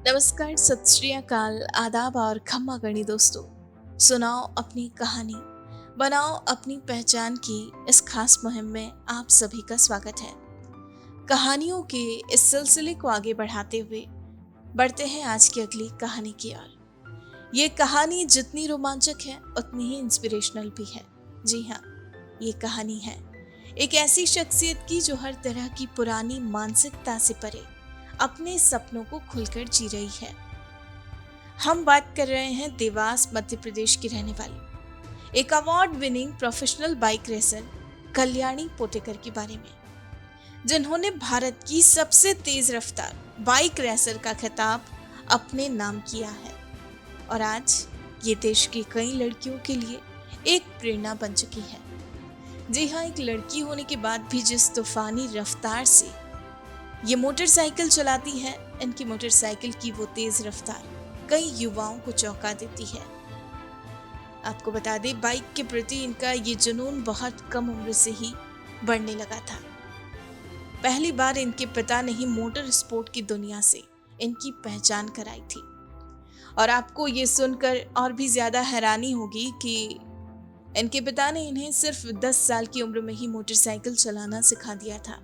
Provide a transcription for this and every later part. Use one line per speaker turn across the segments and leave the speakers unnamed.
नमस्कार, सत श्री अकाल, आदाब और खम्मा गणी दोस्तों। सुनाओ अपनी कहानी, बनाओ अपनी पहचान की इस खास मुहिम में आप सभी का स्वागत है। कहानियों के इस सिलसिले को आगे बढ़ाते हुए बढ़ते हैं आज की अगली कहानी की ओर। ये कहानी जितनी रोमांचक है उतनी ही इंस्पिरेशनल भी है। जी हाँ, ये कहानी है एक ऐसी शख्सियत की जो हर तरह की पुरानी मानसिकता से परे अपने सपनों को खुलकर जी रही है। हम बात कर रहे हैं देवास मध्य प्रदेश की रहने वाली एक award winning professional bike racer Kalyani Potekar के बारे में, जिन्होंने भारत की सबसे तेज रफ्तार बाइक रेसर का खिताब अपने नाम किया है और आज ये देश की कई लड़कियों के लिए एक प्रेरणा बन चुकी है। जी हाँ, एक लड़की होने के बाद भी जिस तूफानी रफ्तार से ये मोटरसाइकिल चलाती है, इनकी मोटरसाइकिल की वो तेज रफ्तार कई युवाओं को चौंका देती है। आपको बता दें, बाइक के प्रति इनका ये जुनून बहुत कम उम्र से ही बढ़ने लगा था। पहली बार इनके पिता ने ही मोटर स्पोर्ट की दुनिया से इनकी पहचान कराई थी। और आपको ये सुनकर और भी ज्यादा हैरानी होगी कि इनके पिता ने इन्हें सिर्फ 10 साल की उम्र में ही मोटरसाइकिल चलाना सिखा दिया था।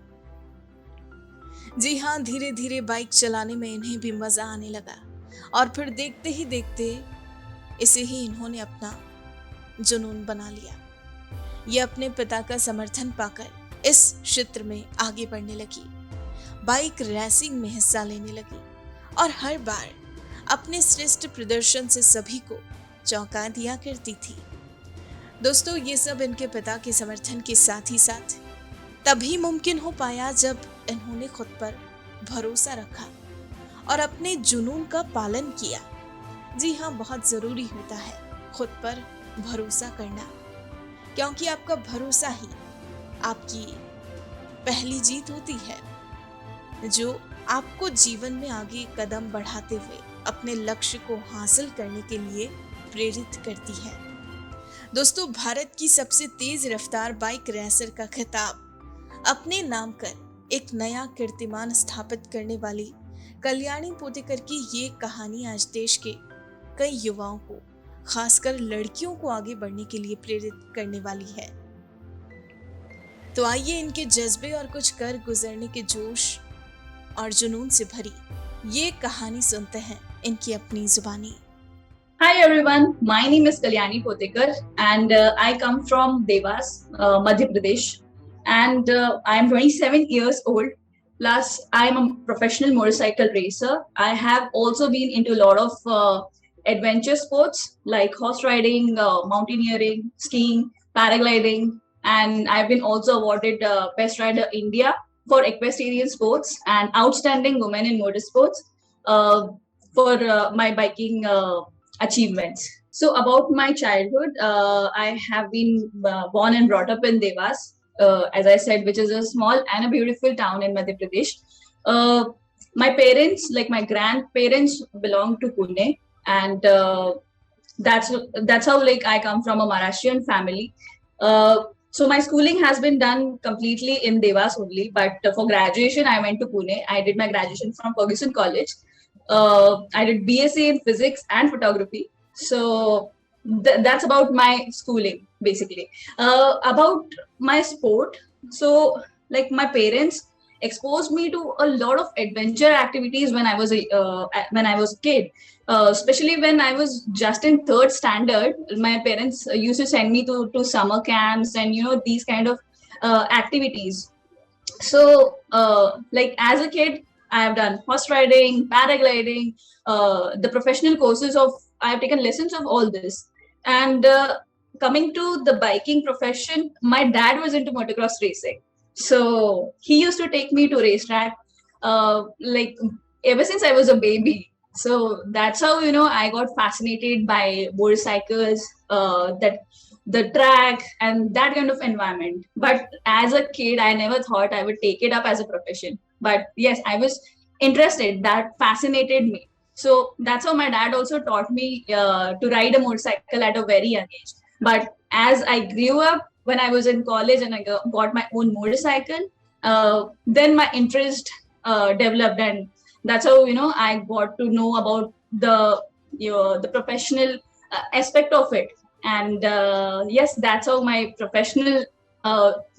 जी हाँ, धीरे धीरे बाइक चलाने में इन्हें भी मजा आने लगा और फिर देखते ही देखते इसे ही इन्होंने अपना जुनून बना लिया। ये अपने पिता का समर्थन पाकर इस क्षेत्र में आगे बढ़ने लगी, बाइक रेसिंग में हिस्सा लेने लगी और हर बार अपने श्रेष्ठ प्रदर्शन से सभी को चौंका दिया करती थी। दोस्तों, ये सब इनके पिता के समर्थन के साथ ही साथ तभी मुमकिन हो पाया जब इन्होंने खुद पर भरोसा रखा और अपने जुनून का पालन किया। जी हाँ, बहुत जरूरी होता है खुद पर भरोसा करना, क्योंकि आपका भरोसा ही आपकी पहली जीत होती है जो आपको जीवन में आगे कदम बढ़ाते हुए अपने लक्ष्य को हासिल करने के लिए प्रेरित करती है। दोस्तों, भारत की सबसे तेज रफ्तार बाइक रेसर का खिताब अपने नाम कर एक नया कीर्तिमान स्थापित करने वाली कल्याणी पोटेकर की ये कहानी आज देश के कई युवाओं को, खासकर लड़कियों को आगे बढ़ने के लिए प्रेरित करने वाली है। तो आइए इनके जज्बे और कुछ कर गुजरने के जोश और जुनून से भरी ये कहानी सुनते हैं इनकी अपनी जुबानी।
Hi everyone, my name is Kalyani Potekar and I come from Devas, Madhya Pradesh, and I am 27 years old. Plus, I am a professional motorcycle racer. I have also been into a lot of adventure sports like horse riding, mountaineering, skiing, paragliding, and I've been also awarded Best Rider India for equestrian sports and Outstanding Women in Motorsports for my biking achievements. So about my childhood, I have been born and brought up in Devas, as I said, which is a small and a beautiful town in Madhya Pradesh. My parents, like my grandparents, belong to Pune, and that's how like I come from a Maharashtrian family. So my schooling has been done completely in Devas only, but for graduation I went to Pune. I did my graduation from Ferguson College. I did BSc in physics and photography. So that's about my schooling basically. About my sport, so like my parents exposed me to a lot of adventure activities when I was a kid. Especially when I was just in third standard, my parents used to send me to summer camps and these kind of activities. So like as a kid, I have done horse riding, paragliding, the professional courses of, I have taken lessons of all this. And coming to the biking profession, my dad was into motocross racing. So he used to take me to racetrack like ever since I was a baby. So that's how, I got fascinated by motorcycles, that the track and that kind of environment. But as a kid, I never thought I would take it up as a profession. But yes, I was interested. That fascinated me. So that's how my dad also taught me to ride a motorcycle at a very young age. But as I grew up, when I was in college and I got my own motorcycle, then my interest developed, and That's how I got to know about the professional aspect of it. And yes, that's how my professional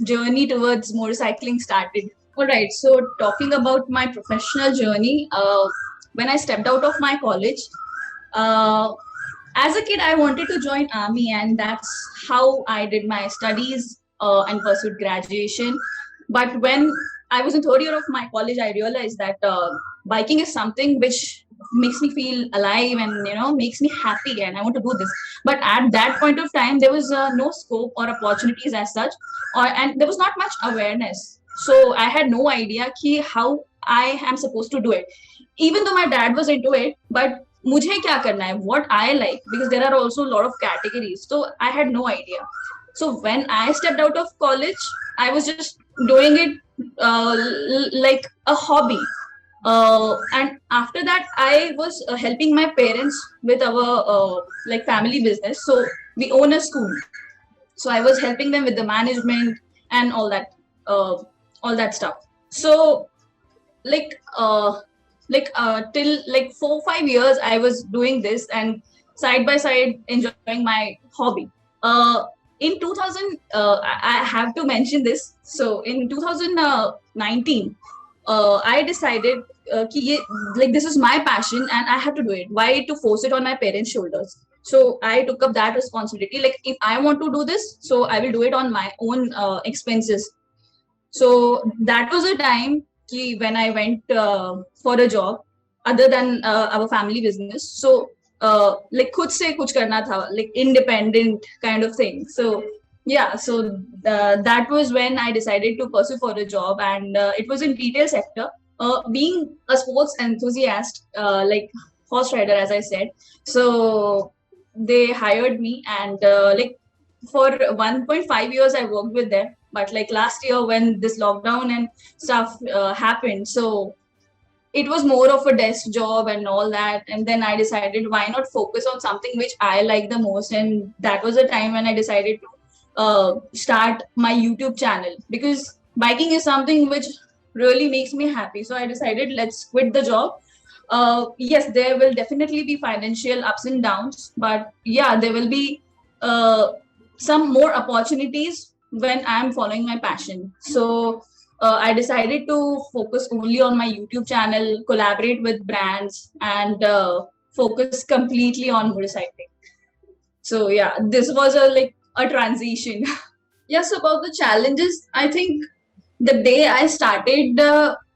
journey towards motorcycling started. All right, so talking about my professional journey, when I stepped out of my college, uh, as a kid, I wanted to join army, and that's how I did my studies and pursued graduation. But when I was in third year of my college, I realized that biking is something which makes me feel alive and makes me happy, and I want to do this. But at that point of time, there was no scope or opportunities as such, and there was not much awareness. So I had no idea how I am supposed to do it. Even though my dad was into it, but मुझे क्या करना है, what I like, because there are also a lot of categories. So I had no idea. So when I stepped out of college, I was just doing it like a hobby. And after that, I was helping my parents with our like family business. So we own a school. So I was helping them with the management and uh, all that stuff. So like till like 4 5 years I was doing this, and side by side enjoying my hobby. In 2000, I have to mention this. So in 2019, I decided like this is my passion and I have to do it. Why to force it on my parents' shoulders? So I took up that responsibility. Like if I want to do this, so I will do it on my own expenses. So that was a time when I went for a job other than our family business. So like खुद से कुछ करना था, like independent kind of thing. So yeah, so that was when I decided to pursue for a job, and it was in retail sector. Being a sports enthusiast, like horse rider, as I said, so they hired me, and like for 1.5 years I worked with them. But like last year when this lockdown and stuff happened, so it was more of a desk job and all that. And then I decided, why not focus on something which I like the most? And that was the time when I decided to start my YouTube channel, because biking is something which really makes me happy. So I decided, let's quit the job. Yes, there will definitely be financial ups and downs, but yeah, there will be some more opportunities when I'm following my passion. So I decided to focus only on my YouTube channel, collaborate with brands, and focus completely on motorcycling. So yeah, this was a transition. Yes, about the challenges, I think the day I started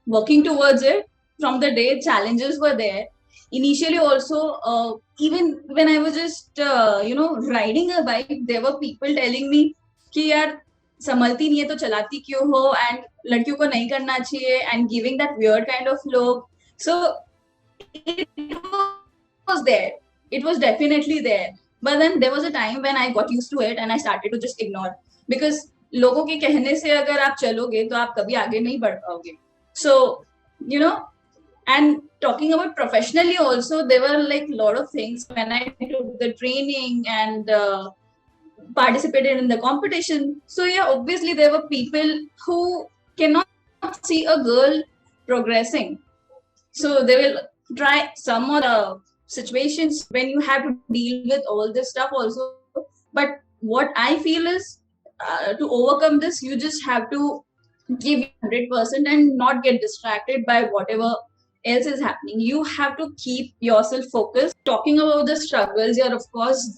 working towards it, from the day challenges were there. Initially, also, even when I was just riding a bike, there were people telling me कि यार संभलती नहीं है तो चलाती क्यों हो, and लड़कियों को नहीं करना चाहिए, and giving that weird kind of look. So it was there. It was definitely there. But then there was a time when I got used to it and I started to just ignore, because लोगों के कहने से अगर आप चलोगे तो आप कभी आगे नहीं बढ़ पाओगे. So you know, and talking about professionally also, there were like a lot of things when I took the training and participated in the competition. So yeah, obviously there were people who cannot see a girl progressing. So they will try some other situations when you have to deal with all this stuff also. But what I feel is, to overcome this, you just have to give 100% and not get distracted by whatever else is happening. You have to keep yourself focused. Talking about the struggles, yeah, of course,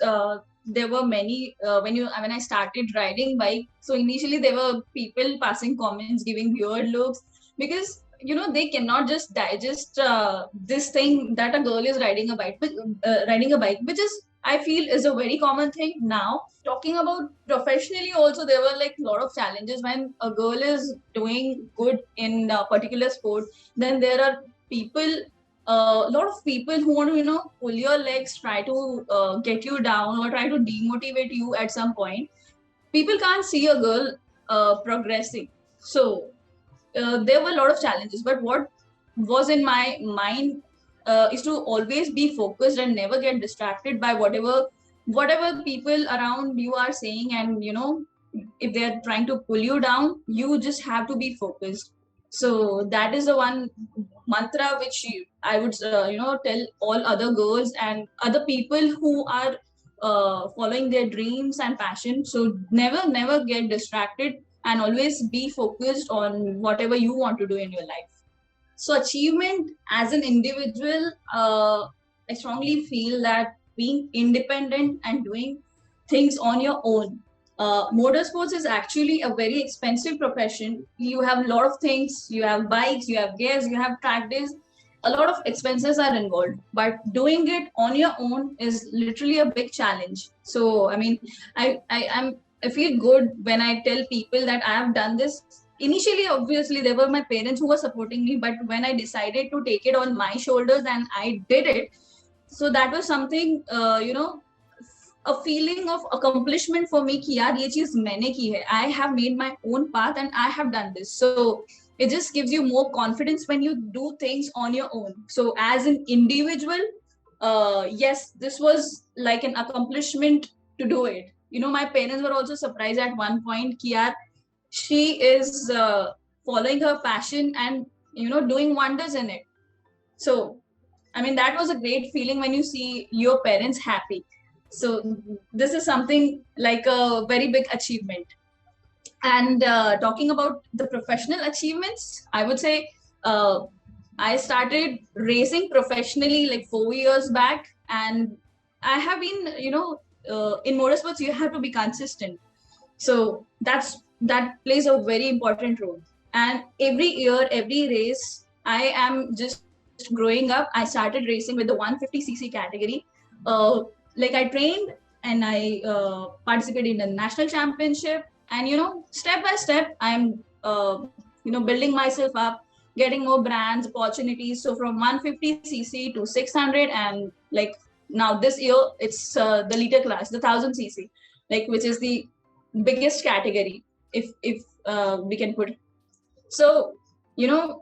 there were many when I started riding bike. So initially there were people passing comments, giving weird looks, because they cannot just digest this thing that a girl is riding a bike, which is, I feel, is a very common thing now. Talking about professionally also, there were like a lot of challenges when a girl is doing good in a particular sport. Then there are people, a lot of people who want to pull your legs, try to get you down or try to demotivate you at some point. People can't see a girl progressing. So there were a lot of challenges, but what was in my mind is to always be focused and never get distracted by whatever people around you are saying. And if they're trying to pull you down, you just have to be focused. So that is the one mantra which I would tell all other girls and other people who are following their dreams and passion. So never get distracted and always be focused on whatever you want to do in your life. So achievement as an individual, I strongly feel that being independent and doing things on your own. Motorsports is actually a very expensive profession. You have a lot of things. You have bikes, you have gears, you have track days. A lot of expenses are involved, but doing it on your own is literally a big challenge. So, I mean, I feel good when I tell people that I have done this. Initially, obviously, they were my parents who were supporting me, but when I decided to take it on my shoulders and I did it, so that was something, a feeling of accomplishment for me कि यार ये चीज मैंने की है. I have made my own path and I have done this. So it just gives you more confidence when you do things on your own. So as an individual, yes, this was like an accomplishment to do it. You know, my parents were also surprised at one point कि यार she is following her passion and doing wonders in it. So I mean, that was a great feeling when you see your parents happy. So this is something like a very big achievement. And talking about the professional achievements, I would say I started racing professionally like 4 years back, and I have been, in motorsports you have to be consistent. So that plays a very important role. And every year, every race, I am just growing up. I started racing with the 150cc category. Like I trained and I participated in the national championship, and step by step I'm building myself up, getting more brands, opportunities. So from 150cc to 600, and like now this year it's the liter class, the 1000cc, like which is the biggest category if we can put. So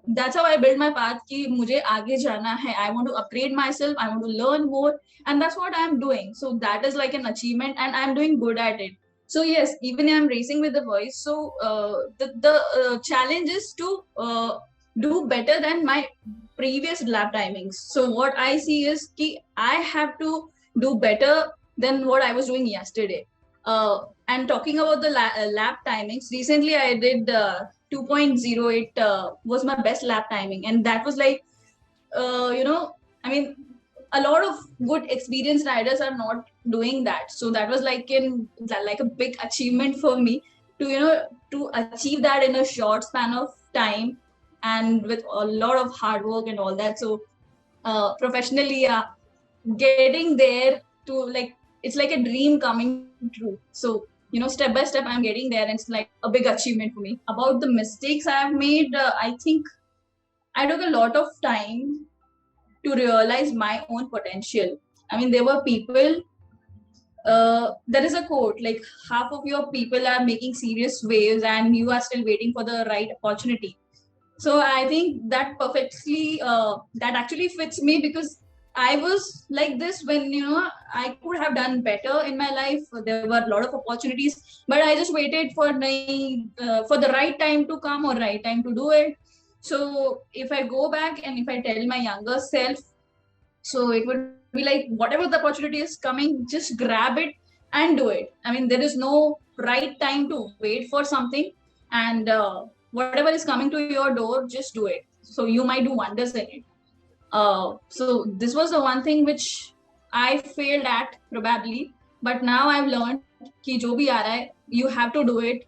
that's how I build my path ki mujhe aage jana hai. I want to upgrade myself, I want to learn more, and that's what I'm doing. So that is like an achievement and I'm doing good at it. So yes, even I'm racing with the voice. So the challenge is to do better than my previous lap timings. So what I see is ki I have to do better than what I was doing yesterday. And talking about the lap timings, recently I did 2.08 was my best lap timing, and that was like I mean, a lot of good experienced riders are not doing that. So that was like a big achievement for me to achieve that in a short span of time and with a lot of hard work and all that. So professionally, getting there to like, it's like a dream coming true. So step by step I'm getting there, and it's like a big achievement for me. About the mistakes I have made, I think I took a lot of time to realize my own potential. I mean, there were people, there is a quote like, half of your people are making serious waves and you are still waiting for the right opportunity. So I think that perfectly, that actually fits me, because I was like this when I could have done better in my life. There were a lot of opportunities, but I just waited for the right time to come or right time to do it. So if I go back and if I tell my younger self, so it would be like, whatever the opportunity is coming, just grab it and do it. I mean, there is no right time to wait for something, and whatever is coming to your door, just do it. So you might do wonders in it. So this was the one thing which I failed at probably, but now I've learned कि जो भी आ रहा है, you have to do it.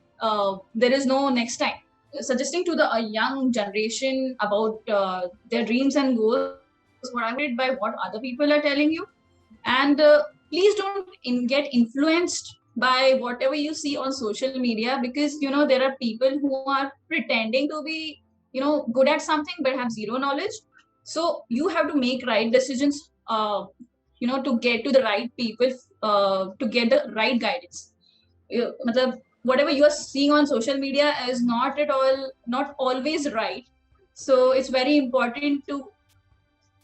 There is no next time. Suggesting to the young generation about their dreams and goals, what I read by what other people are telling you, and please don't get influenced by whatever you see on social media, because there are people who are pretending to be good at something but have zero knowledge. So you have to make right decisions, to get to the right people, to get the right guidance. Whatever you are seeing on social media is not always right. So it's very important to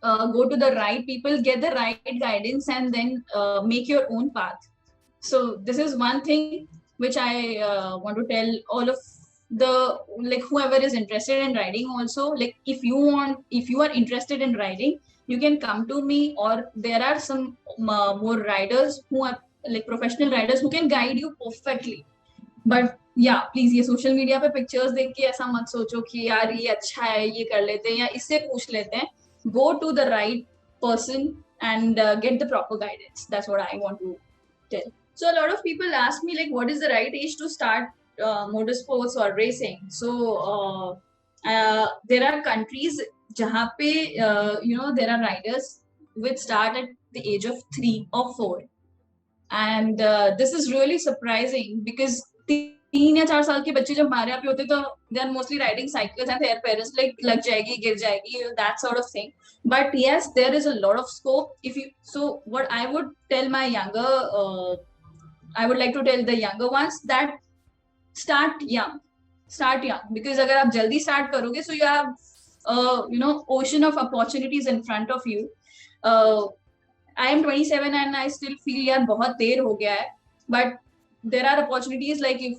go to the right people, get the right guidance, and then make your own path. So this is one thing which I want to tell all of the like whoever is interested in riding also, like if you are interested in riding, you can come to me, or there are some more riders who are like professional riders who can guide you perfectly. But या please ये social media पे pictures देख के ऐसा मत सोचो कि यार ये अच्छा है, ये कर लेते हैं या इससे पूछ लेते हैं. Go to the right person and get the proper guidance. That's what I want to tell. So a lot of people ask me like, what is the right age to start motorsports or racing? So there are countries jahan pe there are riders which start at the age of 3 or 4, and this is really surprising because 3 या 4 साल के बच्चे जब हमारे यहाँ पे होते तो they are mostly riding cycles and their parents like लग जाएगी, गिर जाएगी, that sort of thing. But yes, there is a lot of scope. So what I would tell my I would like to tell the younger ones that start young, because अगर आप जल्दी start करोगे, so you have ocean of opportunities in front of you. I am 27 and I still feel यार बहुत देर हो गया है, but there are opportunities like if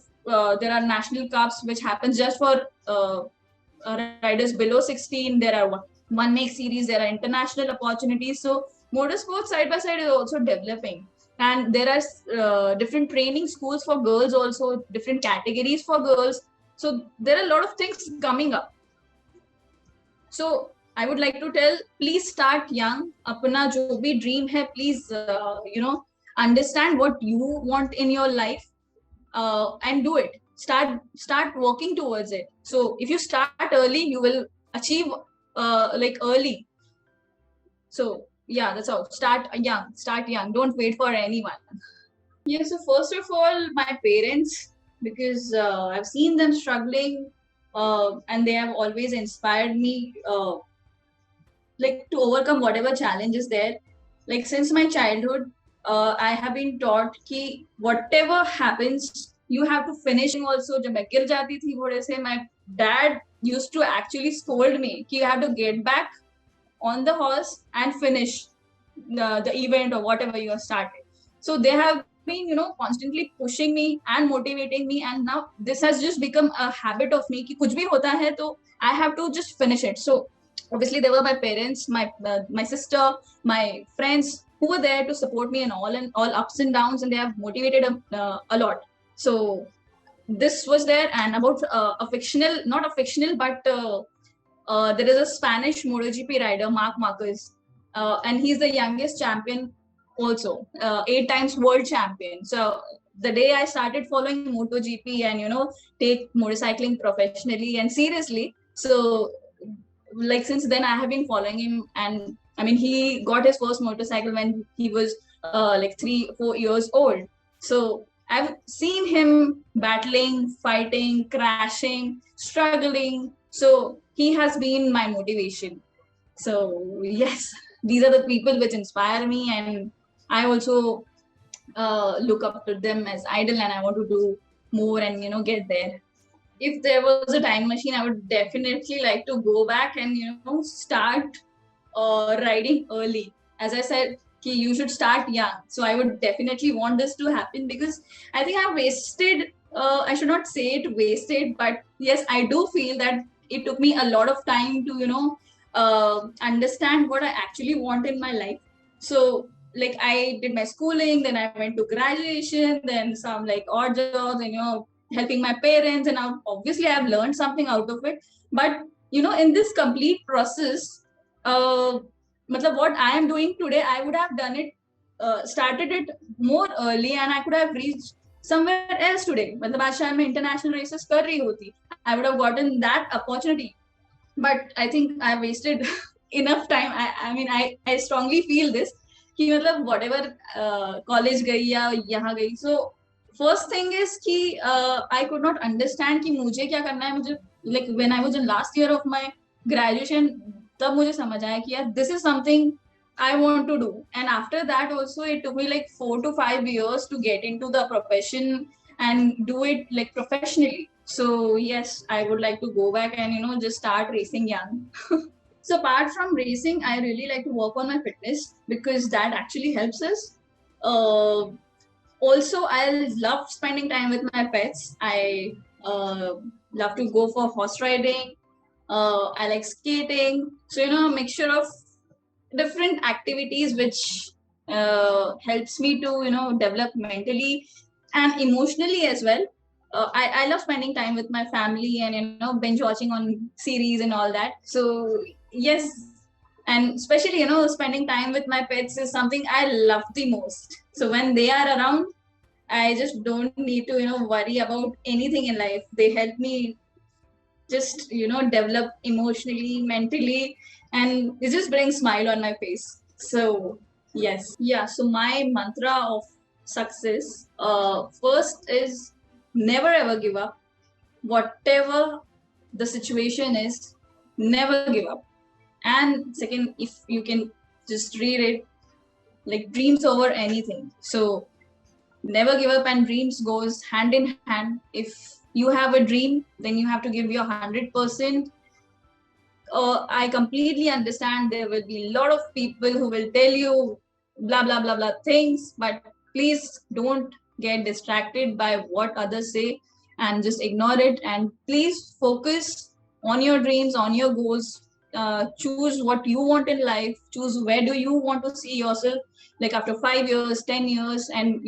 there are national cups which happens just for riders below 16. There are one make series, there are international opportunities. So motorsports side by side is also developing, and there are different training schools for girls also, different categories for girls. So there are a lot of things coming up. So I would like to tell, please start young. अपना जो भी dream है, please understand what you want in your life and do it. Start working towards it. So if you start early, you will achieve like early. So yeah, that's all. Start young. Don't wait for anyone. Yeah, so first of all, my parents, because I've seen them struggling and they have always inspired me like to overcome whatever challenge is there. Like since my childhood, I have been taught कि whatever happens, you have to finish. Also, जब मैं गिर जाती थी घोड़े से, my dad used to actually scold me कि you have to get back on the horse and finish the event or whatever you have started. So they have been constantly pushing me and motivating me, and now this has just become a habit of me कि कुछ भी होता है तो I have to just finish it. So obviously there were my parents, my sister, my friends who were there to support me in all ups and downs, and they have motivated a lot. So this was there. And about not a fictional, but there is a Spanish MotoGP rider, Marc Marquez, and he's the youngest champion also, 8 times world champion. So the day I started following MotoGP and take motorcycling professionally and seriously, so like since then I have been following him. And I mean, he got his first motorcycle when he was like 3-4 years old. So I've seen him battling, fighting, crashing, struggling. So he has been my motivation. So yes, these are the people which inspire me, and I also look up to them as idol, and I want to do more and get there. If there was a time machine, I would definitely like to go back and start riding early. As I said, you should start young. So I would definitely want this to happen, because I think I've wasted, I should not say it wasted, but yes, I do feel that it took me a lot of time to understand what I actually want in my life. So like I did my schooling, then I went to graduation, then some like odd jobs, and helping my parents, and now obviously I've learned something out of it. But in this complete process, what I am doing today, I would have done it, started it more early, and I could have reached somewhere else today. आज शायद मैं international races कर रही होती, I would have gotten that opportunity. But I think I wasted enough time. I mean, I strongly feel this कि whatever college गई या यहाँ गई. So first thing is कि I could not understand कि मुझे क्या करना है. मुझे like when I was in last year of my graduation, तब मुझे समझ आया कि यार this is something I want to do. And after that also, it took me like 4 to 5 years to get into the profession and do it like professionally. So yes, I would like to go back and just start racing young. So apart from racing, I really like to work on my fitness, because that actually helps us. Also, I love spending time with my pets. I love to go for horse riding. I like skating. So, a mixture of different activities which helps me to, develop mentally and emotionally as well. I love spending time with my family and, binge watching on series and all that. So, yes. And especially, spending time with my pets is something I love the most. So when they are around, I just don't need to, worry about anything in life. They help me just, develop emotionally, mentally, and it just brings smile on my face. So yes. Yeah. So my mantra of success, first is never ever give up. Whatever the situation is, never give up. And second, if you can just read it, like dreams over anything. So never give up and dreams goes hand in hand. If you have a dream, then you have to give your 100%. I completely understand there will be a lot of people who will tell you blah blah blah blah things, but please don't get distracted by what others say and just ignore it, and please focus on your dreams, on your goals. Choose what you want in life, choose where do you want to see yourself, like after 5 years, 10 years, and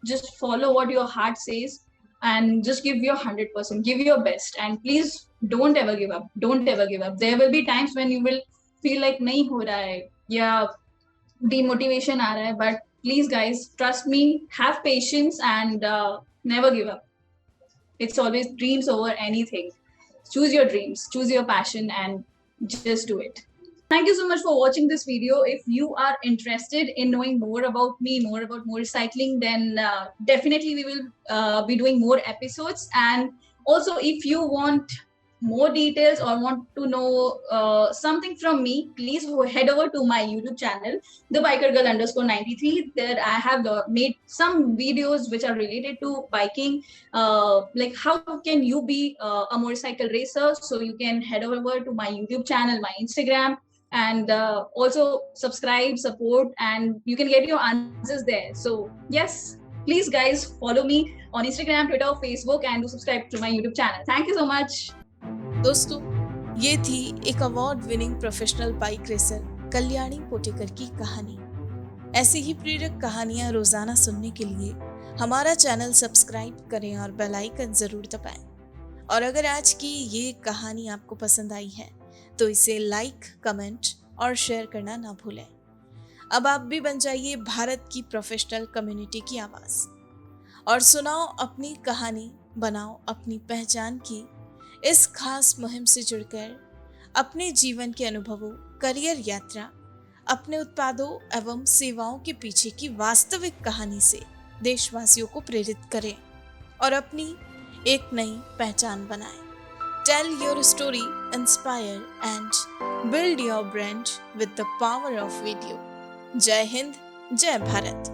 just follow what your heart says, and just give your 100%, give your best, and please don't ever give up. Don't ever give up. There will be times when you will feel like nahi ho raha hai, yeah, demotivation aa raha hai, but please guys, trust me, have patience, and never give up. It's always dreams over anything. Choose your dreams, choose your passion, and just do it. Thank you so much for watching this video. If you are interested in knowing more about me, more about motorcycling, then definitely we will be doing more episodes. And also, if you want more details or want to know something from me, please head over to my YouTube channel, the biker girl _93. There I have made some videos which are related to biking, like how can you be a motorcycle racer. So you can head over to my YouTube channel, my Instagram, and also subscribe, support, and you can get your answers there. So yes, please guys, follow me on Instagram, Twitter, Facebook, and do subscribe to my YouTube channel. Thank you so much.
दोस्तों, ये थी एक award winning professional bike racer Kalyani Potekar की कहानी। ऐसी ही प्रेरक कहानियां रोजाना सुनने के लिए हमारा चैनल सब्सक्राइब करें और बेल आइकन जरूर दबाएं। और अगर आज की ये कहानी आपको पसंद आई है तो इसे लाइक, कमेंट और शेयर करना ना भूलें। अब आप भी बन जाइए भारत की प्रोफेशनल कम्युनिटी की आवाज और सुनाओ अपनी कहानी, बनाओ अपनी पहचान की इस खास मुहिम से जुड़कर अपने जीवन के अनुभवों, करियर यात्रा, अपने उत्पादों एवं सेवाओं के पीछे की वास्तविक कहानी से देशवासियों को प्रेरित करें और अपनी एक नई पहचान बनाएं। Tell your story, inspire and build your brand with the power of video. जय हिंद, जय भारत।